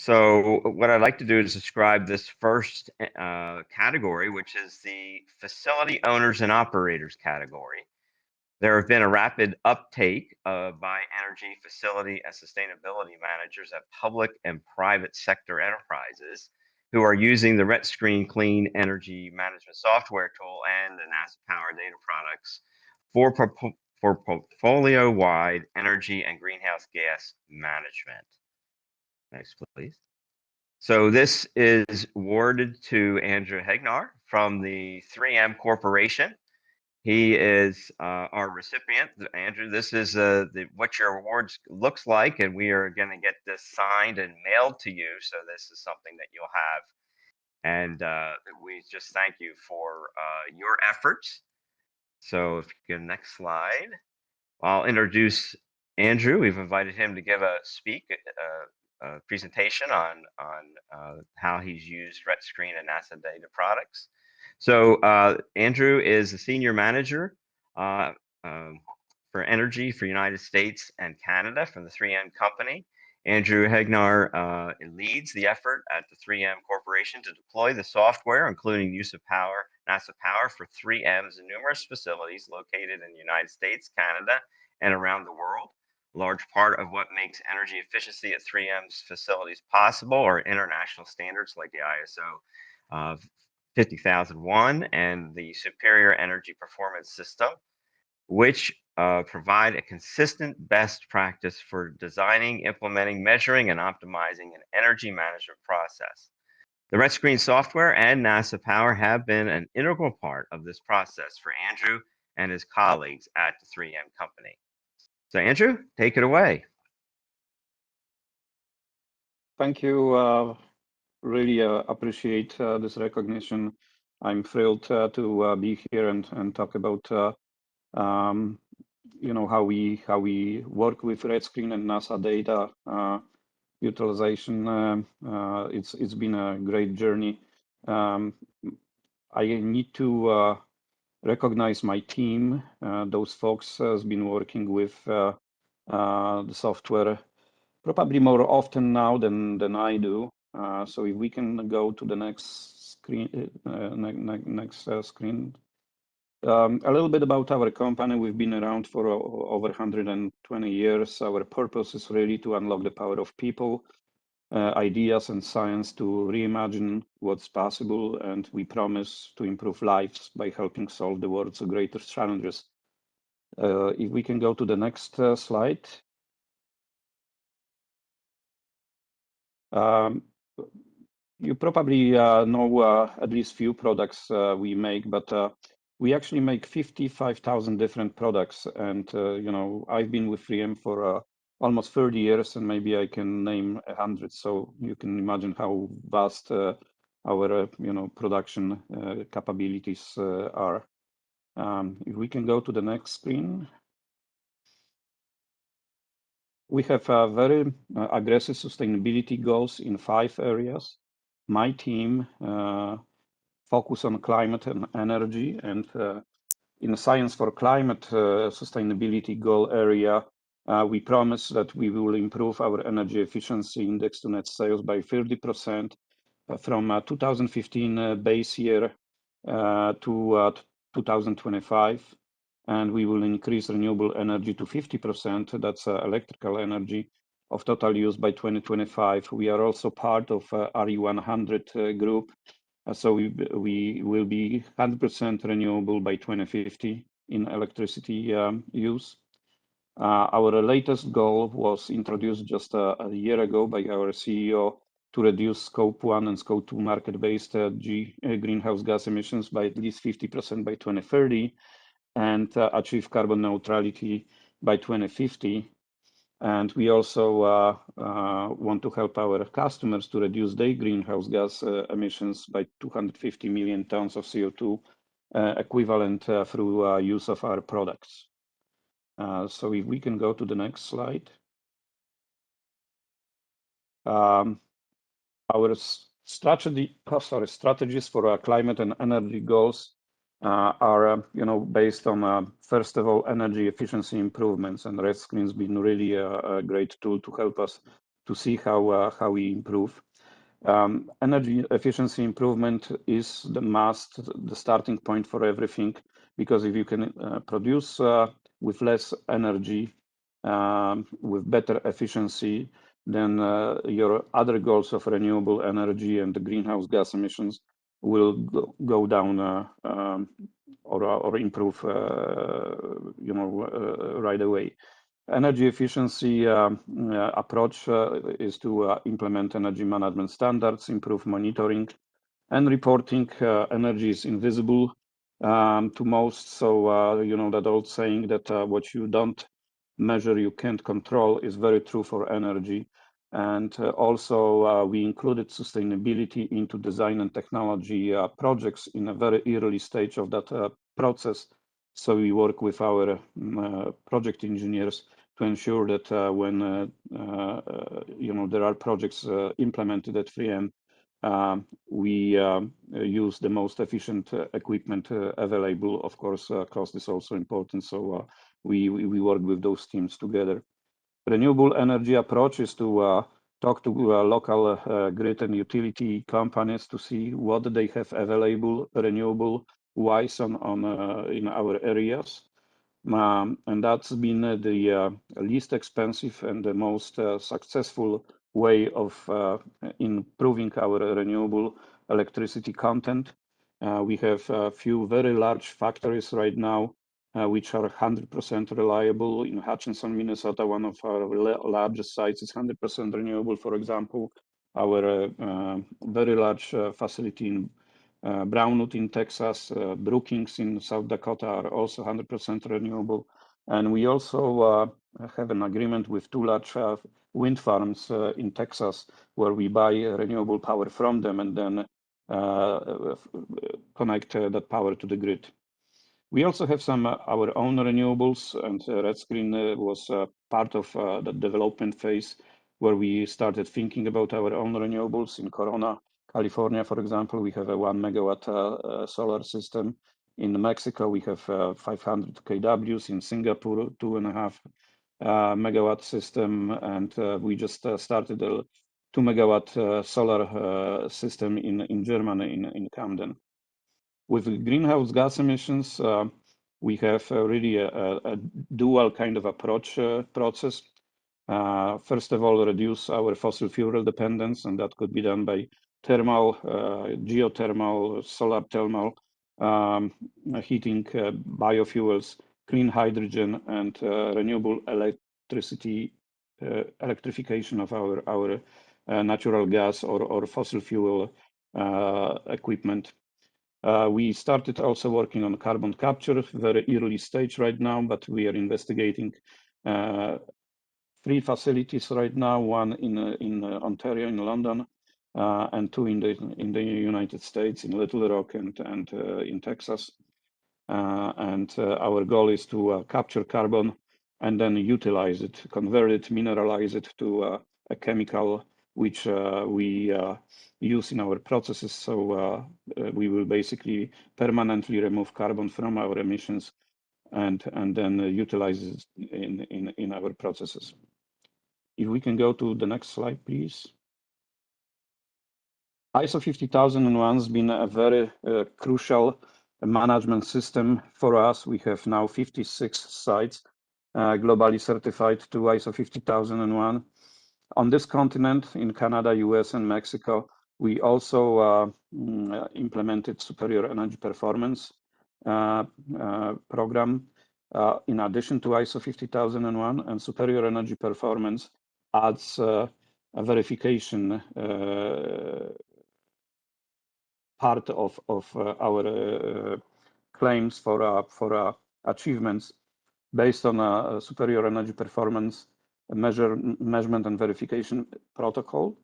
So what I'd like to do is describe this first category, which is the facility owners and operators category. There have been a rapid uptake by energy, facility, and sustainability managers at public and private sector enterprises who are using the RETScreen clean energy management software tool and the NASA Power data products for, for portfolio-wide energy and greenhouse gas management. Next, please. So this is awarded to Andrew Hejnar from the 3M Corporation. He is our recipient. Andrew, this is what your awards looks like, and we are going to get this signed and mailed to you. So this is something that you'll have. And we just thank you for your efforts. So if you can, next slide. I'll introduce Andrew. We've invited him to give a presentation on how he's used RETScreen and NASA data products. So Andrew is the senior manager for energy for United States and Canada from the 3M company. Andrew Hejnar leads the effort at the 3M Corporation to deploy the software, including use of NASA Power for 3M's numerous facilities located in the United States, Canada, and around the world. A large part of what makes energy efficiency at 3M's facilities possible are international standards like the ISO 50001 and the Superior Energy Performance System, which provide a consistent best practice for designing, implementing, measuring, and optimizing an energy management process. The RETScreen software and NASA Power have been an integral part of this process for Andrew and his colleagues at the 3M company. So Andrew, take it away. Thank you. Really appreciate this recognition. I'm thrilled to be here and talk about how we work with RETScreen and NASA data utilization. It's been a great journey. I need to recognize my team. Those folks has been working with the software probably more often now than I do. So if we can go to the next screen, screen. A little bit about our company. We've been around for over 120 years. Our purpose is really to unlock the power of people, ideas, and science to reimagine what's possible, and we promise to improve lives by helping solve the world's greatest challenges. If we can go to the next slide. You probably know at least few products we make, but we actually make 55,000 different products. And I've been with 3M for almost 30 years, and maybe I can name 100. So you can imagine how vast our production capabilities are. If we can go to the next screen. We have very aggressive sustainability goals in 5 areas. My team focus on climate and energy, and in Science for Climate sustainability goal area, we promise that we will improve our energy efficiency index to net sales by 30% from 2015 base year to 2025. And we will increase renewable energy to 50%, that's electrical energy, of total use by 2025. We are also part of RE100 group, so we will be 100% renewable by 2050 in electricity use. Our latest goal was introduced just a year ago by our CEO to reduce Scope 1 and Scope 2 market-based greenhouse gas emissions by at least 50% by 2030 and achieve carbon neutrality by 2050. And we also want to help our customers to reduce their greenhouse gas emissions by 250 million tons of CO2 equivalent through use of our products. So if we can go to the next slide. Our strategies for our climate and energy goals are based on first of all energy efficiency improvements, and RETScreen's been really a great tool to help us to see how we improve. Energy efficiency improvement is the starting point for everything, because if you can produce with less energy, with better efficiency, then your other goals of renewable energy and the greenhouse gas emissions will go down or improve, right away. Energy efficiency approach is to implement energy management standards, improve monitoring and reporting. Energy is invisible to most, so that old saying that what you don't measure you can't control is very true for energy. And also we included sustainability into design and technology projects in a very early stage of that process. So we work with our project engineers to ensure that when there are projects implemented at 3M, we use the most efficient equipment available. Of course, cost is also important, so we work with those teams together. Renewable energy approach is to talk to local grid and utility companies to see what they have available renewable wise in our areas. And that's been the least expensive and the most successful way of improving our renewable electricity content. We have a few very large factories right now which are 100% reliable. In Hutchinson, Minnesota, one of our largest sites is 100% renewable, for example. Our very large facility in Brownwood in Texas, Brookings in South Dakota are also 100% renewable. And we also have an agreement with 2 large wind farms in Texas, where we buy renewable power from them and then connect that power to the grid. We also have some our own renewables, and RETScreen was part of the development phase where we started thinking about our own renewables. In Corona, California, for example, we have a 1 megawatt solar system. In Mexico, we have 500 kWs. In Singapore, 2.5 megawatt system, and we just started a 2 megawatt solar system in Germany, in Camden. With greenhouse gas emissions, we have really a dual kind of approach process. First of all, reduce our fossil fuel dependence, and that could be done by thermal, geothermal, solar thermal, heating, biofuels, clean hydrogen, and renewable electricity, electrification of our natural gas or fossil fuel equipment. We started also working on carbon capture, very early stage right now, but we are investigating 3 facilities right now, one in Ontario, in London, and 2 in the United States, in Little Rock and in Texas. And our goal is to capture carbon and then utilize it, convert it, mineralize it to a chemical which we use in our processes. So we will basically permanently remove carbon from our emissions and then utilize it in our processes. If we can go to the next slide, please. ISO 50001 has been a very crucial management system for us. We have now 56 sites globally certified to ISO 50001. On this continent, in Canada, US, and Mexico, we also implemented superior energy performance program in addition to ISO 50001, and superior energy performance adds a verification part of our claims for achievements based on superior energy performance measurement and verification protocol.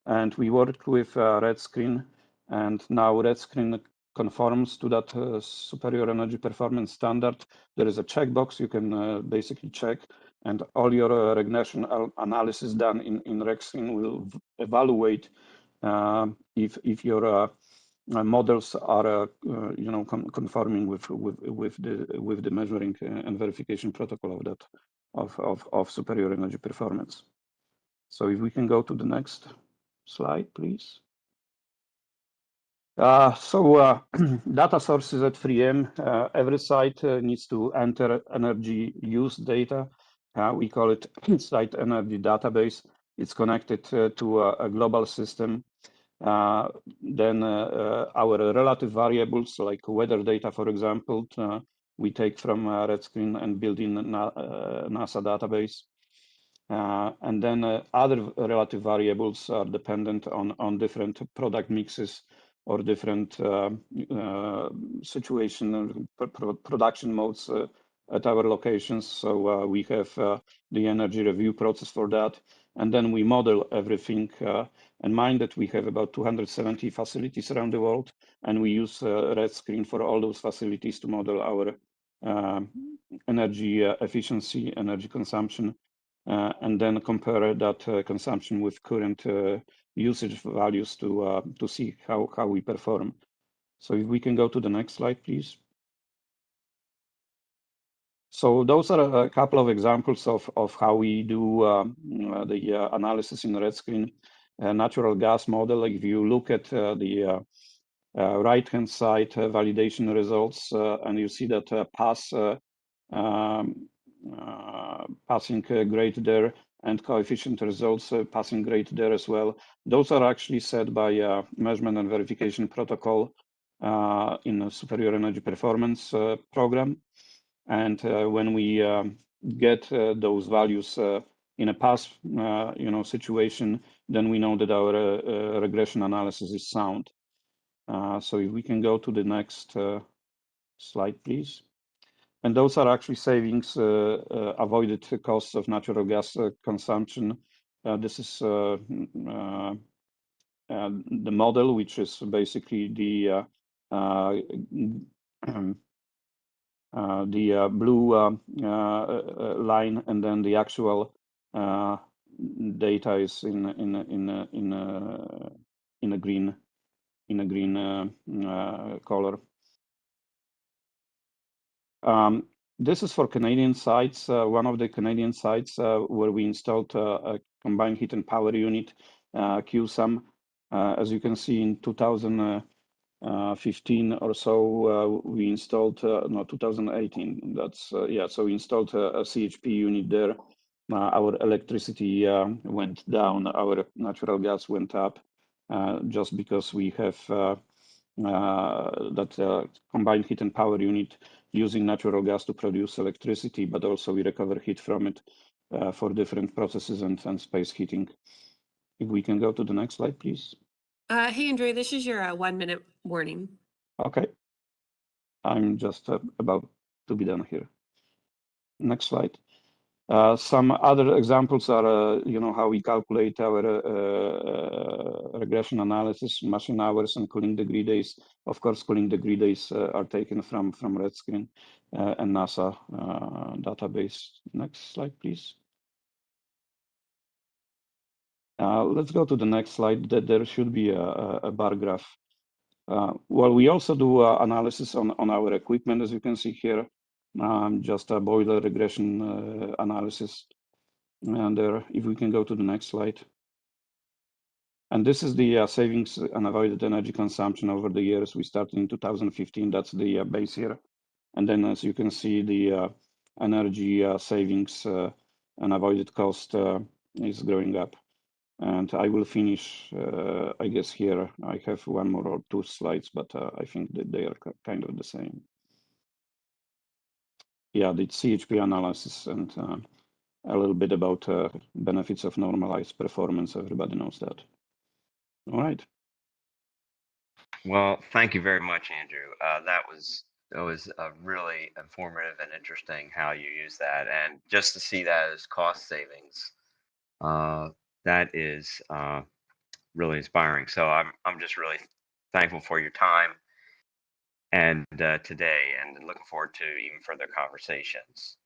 And we worked with RETScreen, and now RETScreen conforms to that superior energy performance standard. There is a checkbox you can basically check, and all your regression analysis done in RETScreen will evaluate if your models are conforming with the measuring and verification protocol of that of superior energy performance. So if we can go to the next slide, please. Data sources at 3M, every site needs to enter energy use data. We call it site energy database. It's connected to a global system. Then our relative variables like weather data, for example, we take from RETScreen and build in NASA database. And then other relative variables are dependent on different product mixes or different situation production modes at our locations. So we have the energy review process for that. And then we model everything. And mind that we have about 270 facilities around the world, and we use RETScreen for all those facilities to model our energy efficiency, energy consumption, and then compare that consumption with current usage values to see how we perform. So if we can go to the next slide, please. So those are a couple of examples of how we do the analysis in RETScreen. Natural gas model, if you look at the right-hand side validation results, and you see that passing grade there and coefficient results passing grade there as well. Those are actually set by measurement and verification protocol in a superior energy performance program. And when we get those values in a pass situation, then we know that our regression analysis is sound. So if we can go to the next slide, please. And those are actually savings, avoided costs of natural gas consumption. This is the model, which is basically the blue line, and then the actual data is in a green color. This is for Canadian sites. One of the Canadian sites where we installed a combined heat and power unit, QSAM. As you can see, in 2015 or so, we installed, no, 2018. That's, yeah, so we installed a CHP unit there. Our electricity went down, our natural gas went up, just because we have that combined heat and power unit using natural gas to produce electricity, but also we recover heat from it for different processes and space heating. If we can go to the next slide, please. Hey, Andrea, this is your 1 minute warning. Okay. I'm just about to be done here. Next slide. Some other examples are, how we calculate our regression analysis, machine hours, and cooling degree days. Of course, cooling degree days are taken from RETScreen and NASA database. Next slide, please. Let's go to the next slide. There should be a bar graph. Well, we also do analysis on our equipment, as you can see here. Just a boiler regression analysis. And if we can go to the next slide. And this is the savings and avoided energy consumption over the years. We started in 2015, that's the base year. And then as you can see, the energy savings and avoided cost is growing up. And I will finish, I guess here, I have one more or two slides, but I think that they are kind of the same. Yeah, the CHP analysis and a little bit about benefits of normalized performance. Everybody knows that. All right. Well, thank you very much, Andrew. That was really informative and interesting how you use that, and just to see that as cost savings, that is really inspiring. So I'm just really thankful for your time and today, and looking forward to even further conversations.